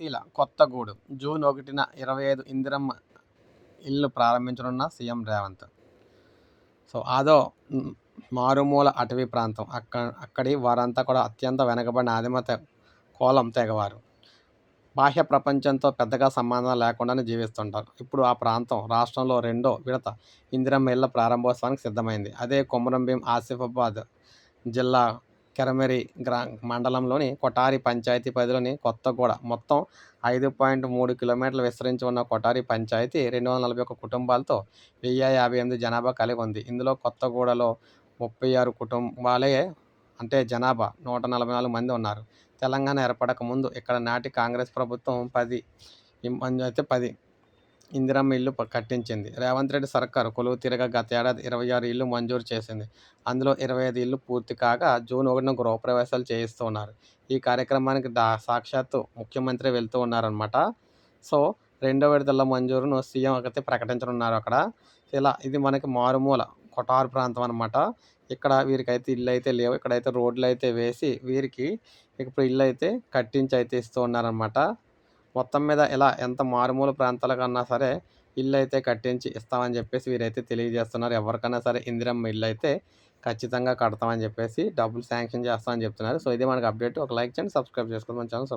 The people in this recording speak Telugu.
ఎస్సీల కొత్తగూడు జూన్ 1న 25 ఇందిరమ్మ ఇల్లు ప్రారంభించనున్న సీఎం రేవంత్. అదో మారుమూల అటవీ ప్రాంతం. అక్కడి వారంతా కూడా అత్యంత వెనుకబడిన ఆదిమ కోలం తెగవారు. బాహ్య ప్రపంచంతో పెద్దగా సంబంధం లేకుండానే జీవిస్తుంటారు. ఇప్పుడు ఆ ప్రాంతం రాష్ట్రంలో రెండో విడత ఇందిరమ్మ ఇళ్ల ప్రారంభోత్సవానికి సిద్ధమైంది. అదే కొమరంభీం ఆసిఫాబాద్ జిల్లా కెరమెరి మండలంలోని కొఠారి పంచాయతీ పరిధిలోని కొత్తగూడ. మొత్తం 5.3 కిలోమీటర్లు విస్తరించి ఉన్న కొఠారి పంచాయతీ 241 కుటుంబాలతో 1058 జనాభా కలిగి ఉంది. ఇందులో కొత్తగూడలో 36 కుటుంబాలే అంటే జనాభా 144 మంది ఉన్నారు. తెలంగాణ ఏర్పడక ముందు ఇక్కడ నాటి కాంగ్రెస్ ప్రభుత్వం 10 ఇందిరమ్మ ఇల్లు కట్టించింది. రేవంత్ రెడ్డి సర్కారు కొలువు తీరగా గత ఏడాది 26 ఇళ్లు మంజూరు చేసింది. అందులో 25 ఇళ్లు పూర్తి కాగా జూన్ 1న గృహప్రవేశాలు చేయిస్తూ ఉన్నారు. ఈ కార్యక్రమానికి సాక్షాత్తు ముఖ్యమంత్రి వెళ్తూ ఉన్నారనమాట. రెండో విడతల మంజూరును సీఎం అయితే ప్రకటించనున్నారు అక్కడ. ఇది మనకి మారుమూల కొఠారు ప్రాంతం అనమాట. ఇక్కడ వీరికైతే ఇల్లు అయితే లేవు. ఇక్కడైతే రోడ్లు అయితే వేసి వీరికి ఇప్పుడు ఇల్లు అయితే కట్టించి అయితే ఇస్తూ ఉన్నారనమాట. మొత్తం మీద ఇలా ఎంత మారుమూల ప్రాంతాల కన్నా సరే ఇల్లు అయితే కట్టించి ఇస్తామని చెప్పేసి వీరైతే తెలియజేస్తున్నారు. ఎవరికైనా సరే ఇందిరమ్మ ఇల్లు అయితే ఖచ్చితంగా కడతామని చెప్పేసి డబ్బులు శాంక్షన్ చేస్తామని చెప్తున్నారు. ఇది మనకి అప్డేట్. ఒక లైక్ చేయండి, సబ్స్క్రైబ్ చేసుకోండి మన ఛానల్.